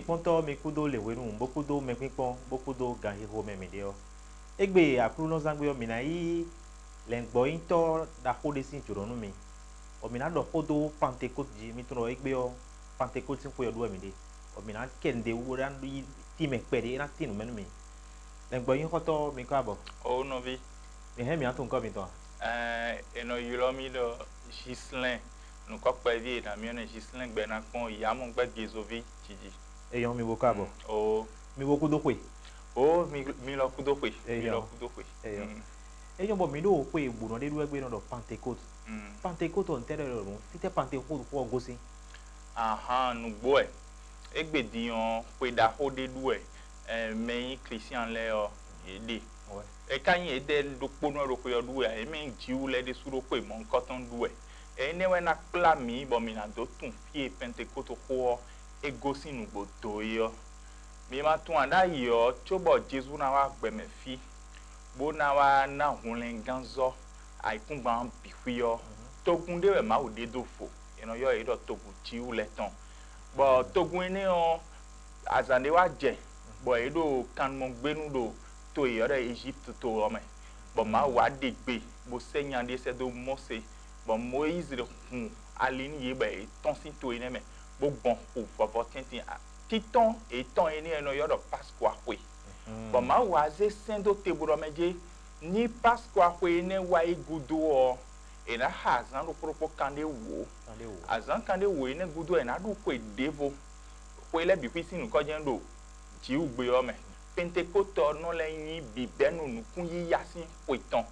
mi ponto mi kudo le wenu bokudo me pinpon bokudo gahi ho me medio egbe akuru no zangbe o mina yi lengbo into da hode sin juro nu mi o mina do hodo pantecote ji mi tro egbe o pantecote sin ko yo do mi de o mina kende wo ran yi ti me pede na tinu menu mi lengbo yin hoto mi ko abo Oh no vi. mi he mi atun ko mi to Eno yulo mi do Gislin. Nu ko pe vi na mi ne Gislin gbe na pon ya mo gbe gezovi tiji. eyon mi wo ko abo Oh, mi wo kudo pe oh mi lo kudo pe. Mi eyon lo kudo pe. eyon bo mi do pe egbo no de du egbe no do pantecote pantecote on tere run tite pantecote ko gosin Aha, nu gbo e. Egbe diyan pe da hode du e. Meyin Christian le o ede. ouais E kan yin ede do pono ro ko yo du e me jiu le de suro pe mo nkan ton du e. Ne we na kla mi bo mi na do tun fie Pentecote ko egosin nu gbo do yo. Mi ma tun ada yo chobo Jesu na wa gbe me fi. Bo na wa na hunlen ganzo ai kun gba bi fi yo. Togun de we ma o de do fo. Eno yo e do togun jiu le ton. Bo togun ni o azande wa je. Bo e do kan mo gbenu do to yore Egypte to o me bo ma wa de gbe bo se nyan de se do Mose bo Moïse de hun alini ye be ton sin to ene me bo gbon o fofo tintin titon e ton ene eno yoro Pasqua kwe bo ma wa ze sendo te buro meje ni Pasqua kwe ene wa igudo o ena hazan ro propo kande wo azan kande wo ene gudo ena du kwe devo kwe le bi kwisinu ko jen do ji ugbe o me Pentecote no le yin bi benu nu kun yi yasin poiton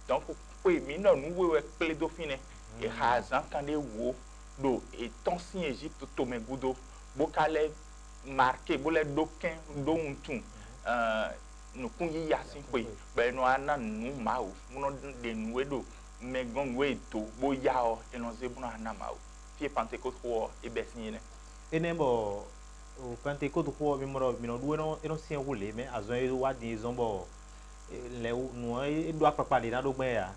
donc pe mi no nu wewe ple do fine e hazan kan de wo do e ton sin Egypte to me gudo bo kale marqué bo le dokin do untun nu kun yi yasin pe be no ana nu ma o no de nu edo me gon we to bo ya o e no ze bu na na ma o fi Pentecote ko e be sin ne ene bo o Pentecote ko mi moro mi no du no sien wole me azon e wa din zombo le nu e do apapa de na do gbe ya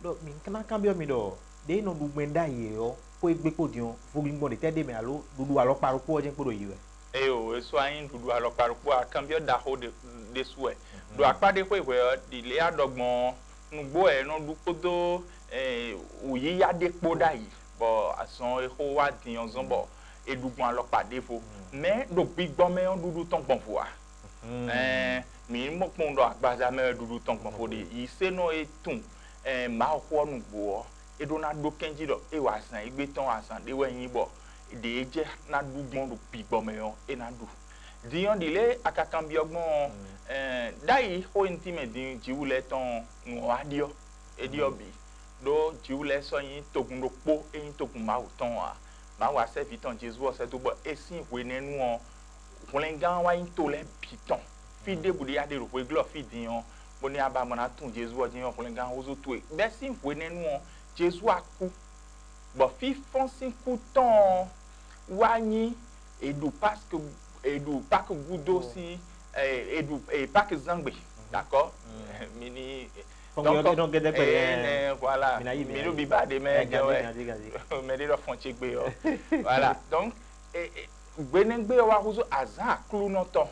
do mi kana cambio mi do de no du gbe nda ye o ko egbe ko dion fo gbo de tede me alo dudu alo paru ko je podo yiwe o eso ayin dudu alo paru ko cambio da ho de suwe do apade ko iwe di le adogbon nugbo e no du kodo uyi ya de po da yi bo ason e ho wa din zombo edugun alo pade fo me do gbigbo me on dudu ton gbon fo wa mi mo pon do agbaza me dudu ton gbon fo de ise no etun ma ho nu gbo edo na do kenji do e wa san igbe ton asan de we yin bo de je na du gbon do gbigbo me on e na du diyan dile akakan bi ogbon dai ho intime din jiwule ton no adio edio bi do jiwule so yin togun do po eyin togun ma o ton wa ma wa se viton Jesu o se to bo esin we nenu on kunlengan wa yin to le biton fi de budi ya de ro pe glo fi diyan bo ni aba mo na tun Jesu o diyan kunlengan o zo to e be sin we nenu on Jesu aku bo fi fon sin ku ton wa yin edu parce que edu pas que gudo si edu pas que zangbe d'accord mini donc voilà mi no bi ba de me me de fon chegbe yo voilà donc gbenengbe wa huzo azan klu no to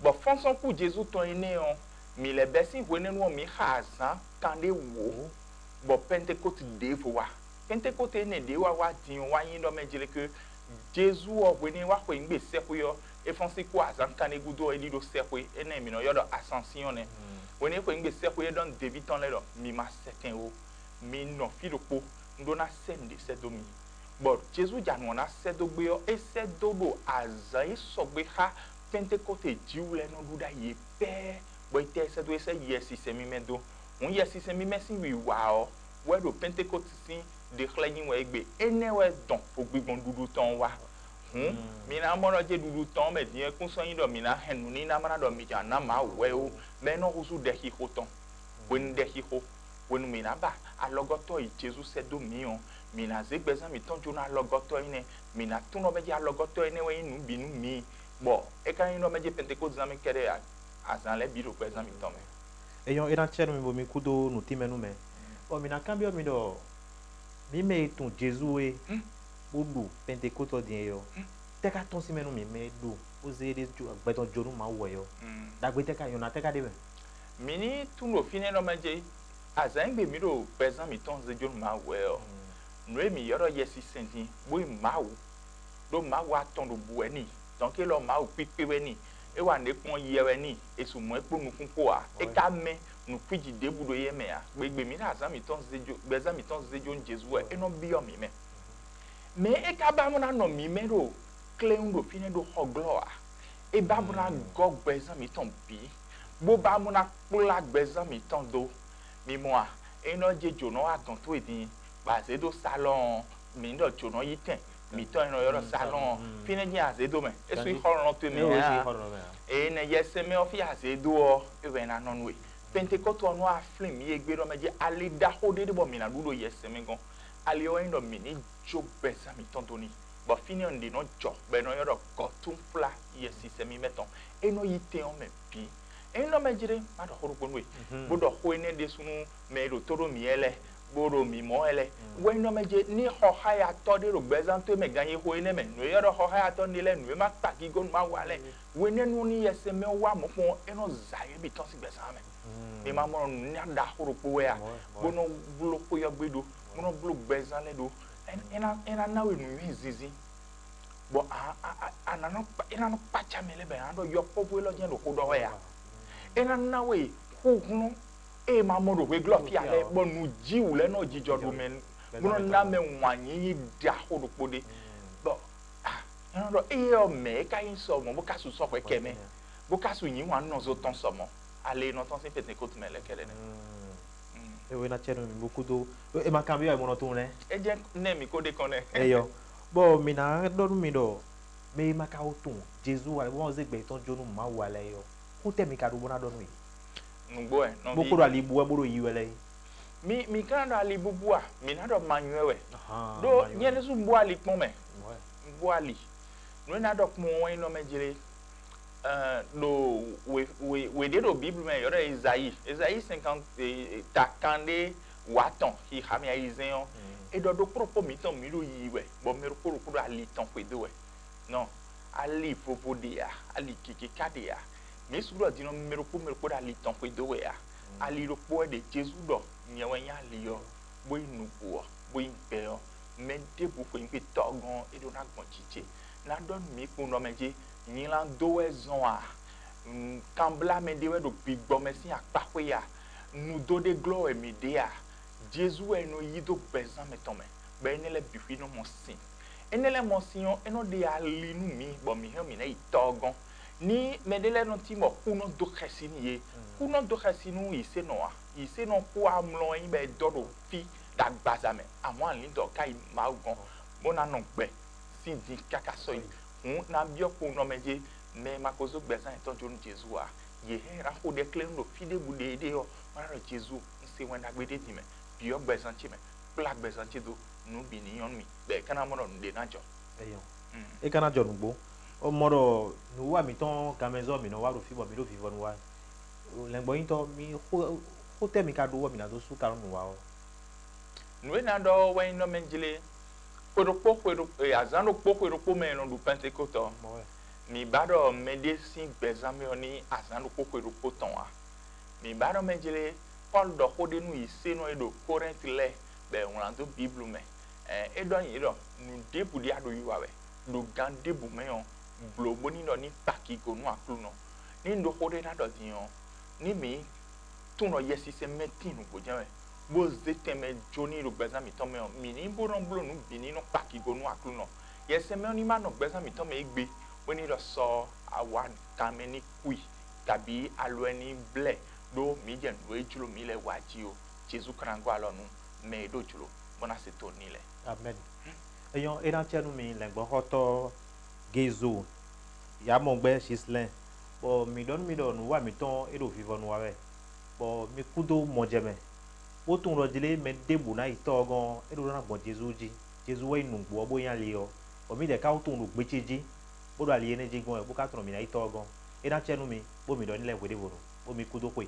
bo fonson ku Jesu ton ene on mi le besin wene no mi hazan kande wo bo Pentecote de fo wa Pentecote ene de wa din wa yin do mejile ke Jesu o wene wa ko ngbe se ko yo e fonsi ku azan kande gudo e lido se ko ene mi no yo do ascension ne woni ko ngbe se ko e don David ton le do mi ma certain o mi no fi do po ndo na sende se do mi but Jesu janu na se do gbe yo e se do do azan e so gbe ha Pentecote jiu le no do da ye pe bo ite se do e se yes se mi medo un yes se mi mesin wi wa o we do Pentecote sin de khleyin we gbe ene we don fo gbigbon dudu ton wa mi na mo no je dudu ton me din kun so yin do mi na henu ni na mana do mi ja na ma we o me no husu de hi ho ton wen de hi ho wen mi na ba alogoto i Jesu se do mi on mi na ze gbezan mi ton jo na alogoto ine mi na tun no be ja alogoto ine we inu binu mi bo e kan yin no me je Pentecote zan mi kere azan le biro gbezan mi ton me eyon eran chero mi bo mi kudo no timenu me o mi na cambio mi do mi me tun Jesu e odu Pentecote din yo teka ton si menu mi me do oze de beton jonu ma wo yo dagbe teka yona teka de me mini tuno fine no meje azangbe mi do pesan mi ton ze jonu ma wo yo no mi yoro yesi senti bo mawo do mawo aton do bu eni donc lo mawo pipe we ni e wa ne pon yewe ni esu mo epo nu kunko a e ka me nu kwiji debu do ye me a gbegbe mi na azan mi ton ze jo bezan mi ton ze jo Jesu e no bi o mi me me e ka ba mo na no mi me do clean do fine do hogloa e ba mo na go bezan mi ton bi bo ba mo na pula bezan mi ton do mi mo a e no je jo no aton to edin ba se do salon mi ndo jo no yiten mi ton no yoro salon fine ji azedo me esu horon to me e na yese me ofi azedo o e we na non we pentecost no aflim ye gbe ro meje ali da ho de bo mi na dudo yese me gon ali o ndo mi ni jo besa mi ton toni bo fine on de no jo be no yoro ko tun fla yesi se mi meton e no yiten o me bi e no mejire ma do horo we bo do ho ene de sunu me ro toro mi ele boro mi mo ele we no meje ni ho ha ya to de ro gbezan to me ganye ho ene me no yoro ho ha ya to ni le no ma pa ki gon ma wale we ne nu ni yese me wa mo fun eno zaye bi to si gbezan me e ma mo ni da horo po we a bo no blo po yo gbedo mo no blo gbezan le do ena na we nu yizizi bo ena no pa cha me le be ando yo popo lo je lo ko do we a ena na we hu e ma mo ro we glofia le bonu jiu le no jijo do men mo na me wanyi da hodo pode bo no ro e o me ka yin so mo bo kasu so pe keme bo kasu yin wan no zo ton so mo ale no ton se pete ko tme le kele ne e we na chero mi beaucoup do e ma cambio e mo no tun ne e je ne mi ko de kon ne e yo bo mi na do mi do me ma ka o tun Jesu wa won ze gbe ton jonu ma wa le yo ko te mi ka do bona do no nugbo e no boko ali bu e boro yiwele mi kan do ali bubu a mi na do manwewe do yen su bu ali pon me bu ali no na do pon won no mejire do we de do bible me yoro Isaïe 50 takande waton hi ha mi aizen e do propos mi ton mi ro yiwe bo mi ro koro ali ton pe do we no ali popo dia ali kiki kadia mi suro di no mero ko da li ton pe do we a ali ro po de Jesu do nyewe nya li yo bo inu po bo impe yo me de bu ko impe togon e do na gbon chiche na don mi ko no meje yin la do we zon a kambla me de we do bigbo me sin apape ya nu do de glory mi de a Jesu e no yi do bezan me ton me be ne le bi fi no mo sin enele mo sin yo eno de ali nu mi bo mi he mi na itogon ni medele no timo kuno do khasini ye kuno do khasinu ise no ku amlo yin be dodo fi da gbazame àwọn anlin do kai maugon bona no gbe sindi kaka so yi na bio ku no meje me makozo gbezan ton jonu Jesu a ye he ra ko de claim no fi de bu de yo mara Jesu nse wen agbede ti me bio gbezan ti me pla gbezan ti do nu bi ni yon mi be kana mo no de na jo eyo e kana jo nugbo o moro nu wa mi ton gamezo mi no wa ro fi bo mi lo fi vonu wa lengbo yin to mi ho te mi ka do wo mi na do su karun wa o nu na do we no menjile kwero azano kwero me no du Pentecost mi bado medicine bezame oni azano kwero ton a mi bado menjile Paul do hode nu ise no edo Corinth le be won do bible me edo yin do nu debu dia do yuwa we do gan debu me on blo boni no ni paki go nu aklu no ni ndo hode na do din on ni mi tun no yesi se metin go jan we bo zete me joni ro gbeza mi ton me on mi ni bo ron blo nu bi ni no paki go nu aklu no yesi me oni ma no gbeza mi ton me egbe woni do so awa kameni kui tabi alo eni ble do mi je no ejulo mi le waji o Jesu krango alonu me do julo bona se to ni le amen eyon era chenu mi lengbo hoto gezo ya mo gbe sislen bo mi don wa mi ton ero vivonu wa we bo mi kudo mojeme bo tun ro dile me debu na ito gan ero na gbon Jesu we nu gbo bo yan le o o mi de ka tun ro gbecheji bo do ali ene je gan e bo ka tun mi na ito gan era chenu mi bo mi don le wede bo mi kudo pe